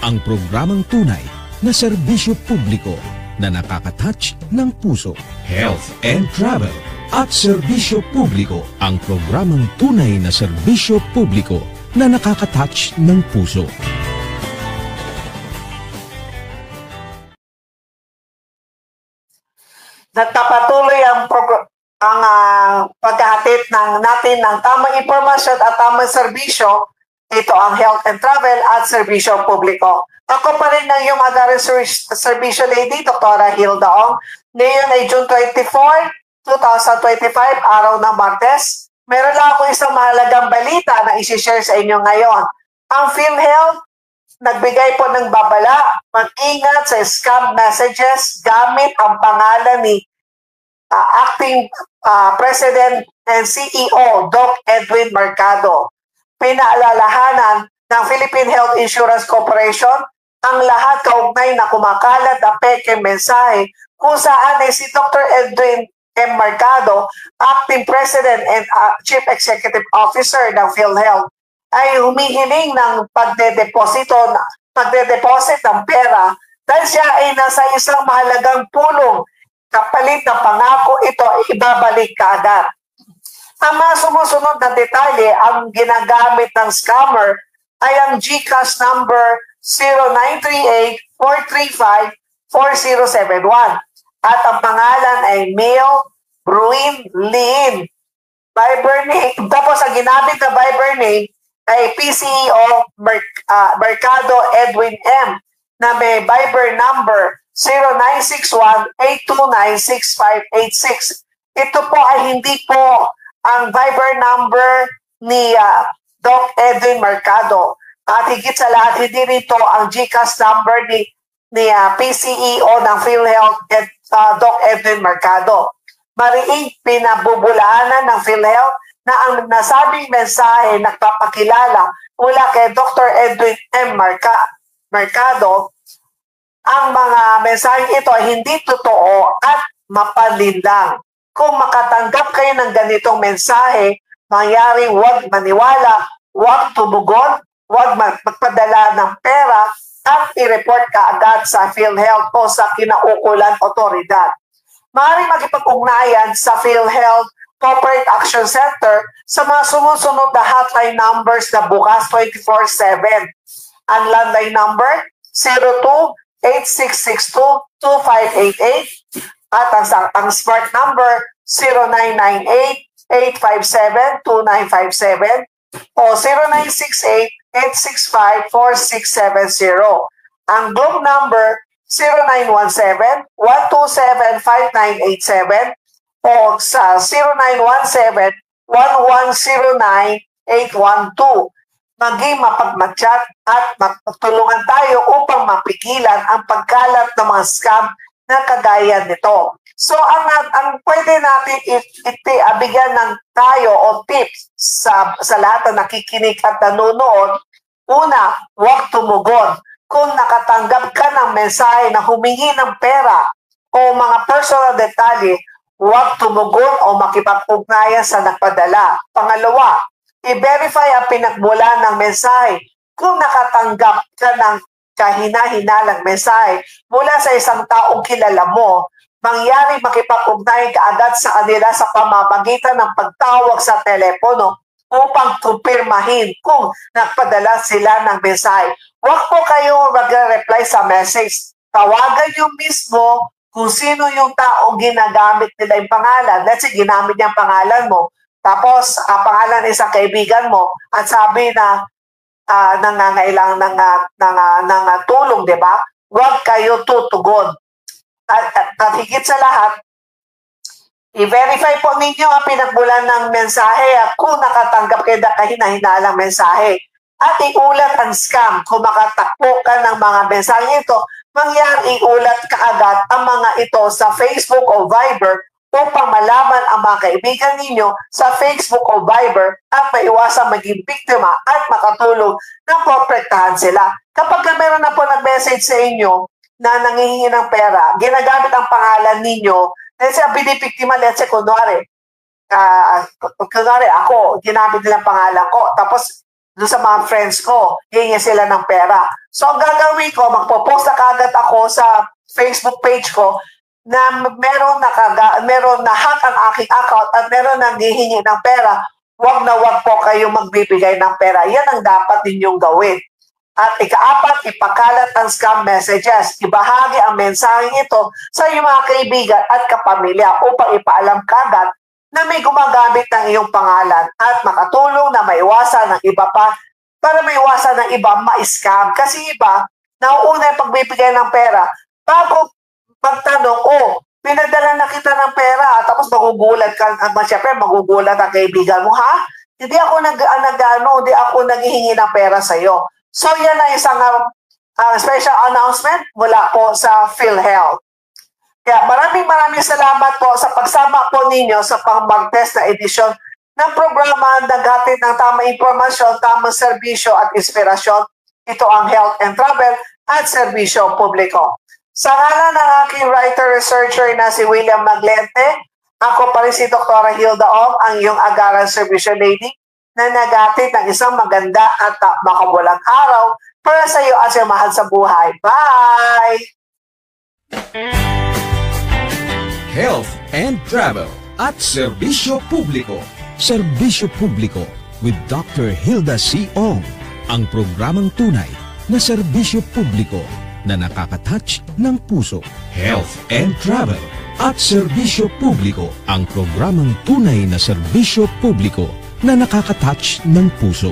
ang programang tunay na serbisyo publiko na nakaka-touch ng puso. Health and Travel at Serbisyo Publiko, ang programang tunay na serbisyo publiko na nakaka-touch ng puso. Nagpapatuloy ang paghahatid natin ng tamang impormasyon at tamang serbisyo. Ito ang Health and Travel at Serbisyo Publiko. Ako pa rin ng iyong Agaran Serbisyo Lady, Dr. Hilda Ong. Ngayon ay June 24, 2025, araw ng Martes. Meron lang ako isang mahalagang balita na isi-share sa inyo ngayon. Ang PhilHealth nagbigay po ng babala, mag-ingat sa scam messages gamit ang pangalan ni Acting President and CEO Doc Edwin Mercado. Pinaalalahanan ng Philippine Health Insurance Corporation ang lahat kaugnay na kumakalat na peke mensahe kung saan ay si Dr. Edwin M. Mercado, Acting President and Chief Executive Officer ng PhilHealth, ay humihiling ng pagdedeposit ng pera dahil siya ay nasa isang mahalagang pulong. Kapalit na pangako ito, ibabalik kaagad. Ang mga sumusunod na detalye, ang ginagamit ng scammer ay ang GCash number 0938-435-4071 at ang pangalan ay Mel Bruin Lin. Viber name, tapos ang ginamit na Viber name ay PCEO Mercado Edwin M na may Viber number 0961-829-6586. Ito po ay hindi po ang Viber number ni Doc Edwin Mercado. At higit sa lahat, hindi rito ang GCash number ni PCEO ng PhilHealth at Doc Edwin Mercado. Mariing pinabubulaanan ng PhilHealth na ang nasabing mensahe nagpapakilala mula kay Dr. Edwin M. Mercado. Ang mga mensahe ito ay hindi totoo at mapanlinlang. Kung makatanggap kayo ng ganitong mensahe, mangyaring huwag maniwala, huwag tumugon, huwag magpadala ng pera at i-report ka agad sa PhilHealth o sa kinaukulan otoridad. Maaaring makipag-ugnayan sa PhilHealth Corporate Action Center sa mga sumusunod na hotline numbers na bukas 24/7. Ang landline number 02-8662-2588 at ang smart number 0998-857-2957 o 0968-865-4670. Ang Globe number 0917-127-5987 o sa 0917-1109-812. Maging mapagmatsyat at magtulungan tayo upang mapigilan ang pagkalat ng mga scam na kagaya nito. So ang pwede natin bigyan ng tayo o tips sa lahat na nakikinig at nanonood. Una, huwag tumugon. Kung nakatanggap ka ng mensahe na humingi ng pera o mga personal detalye, huwag tumugon o makipag-ugnayan sa nagpadala. Pangalawa, i-verify ang pinagmulan ng mensahe. Kung nakatanggap ka ng kahina-hinalang mensahe mula sa isang taong kilala mo, mangyari makipag-ugnayan ka agad sa kanila sa pamamagitan ng pagtawag sa telepono upang kumpirmahin kung nagpadala sila ng mensahe. Huwag po kayo mag-reply sa message. Tawagan nyo mismo kung sino yung taong ginagamit nila yung pangalan. Let's say, ginamit niya ang pangalan mo. Tapos, pangalan ng isang kaibigan mo at sabi na nangangailangan ng tulong, di ba? Huwag kayo tutugon. At higit sa lahat, i-verify po ninyo ang pinagmulan ng mensahe at kung nakatanggap kayo na kahina-hinalang mensahe. At iulat ang scam. Kung makatakbo ka ng mga mensahe ito, mangyari iulat ka agad ang mga ito sa Facebook o Viber upang malaman ang mga kaibigan ninyo sa Facebook o Viber at maiwasang maging biktima at makatulong na protektahan sila. Kapag meron na po nag-message sa inyo na nangihingi ng pera, ginagamit ang pangalan ninyo, let's say, binibiktima, let's say, kunwari ako, ginamit nilang pangalan ko, tapos doon sa mga friends ko, hihingi sila ng pera. So ang gagawin ko, magpo-post na kagad ako sa Facebook page ko na meron na hack ang aking account at meron nang hihingi ng pera. Wag na wag po kayong magbibigay ng pera. Yan ang dapat ninyong gawin. At ika-4, ipakalat ang scam messages. Ibahagi ang mensaheng ito sa iyong mga kaibigan at kapamilya upang ipaalam kagad na may gumagamit ng iyong pangalan at makatulong na maiwasan ng iba pa para maiwasan ng iba ma-scam. Kasi iba, nauuna yung pagbibigay ng pera bago magtanong, pinadala na kita ng pera at tapos magugulat ka, siyempre magugulat ang kaibigan mo, ha? Hindi ako hindi ako naghihingi ng pera sa iyo. So yan ang isang special announcement mula po sa PhilHealth. Kaya maraming salamat po sa pagsama po ninyo sa pang-mag-test na edisyon ng programa naghatid ng tamang impormasyon, tamang serbisyo at inspirasyon. Ito ang Health and Travel at Serbisyo Publiko. Sa ngalan ng aking writer-researcher na si William Maglente, ako pa rin si Dr. Hilda Ong, ang iyong Agaran Serbisyo Lady, na naghatid ng isang maganda at makabulang araw para sa iyo at sa mahal sa buhay. Bye! Health and Travel at Serbisyo Publiko. Serbisyo Publiko with Dr. Hilda C. Ong. Ang programang tunay na serbisyo publiko na nakaka-touch ng puso. Health and Travel at Serbisyo Publiko. Ang programang tunay na serbisyo publiko na nakaka-touch ng puso.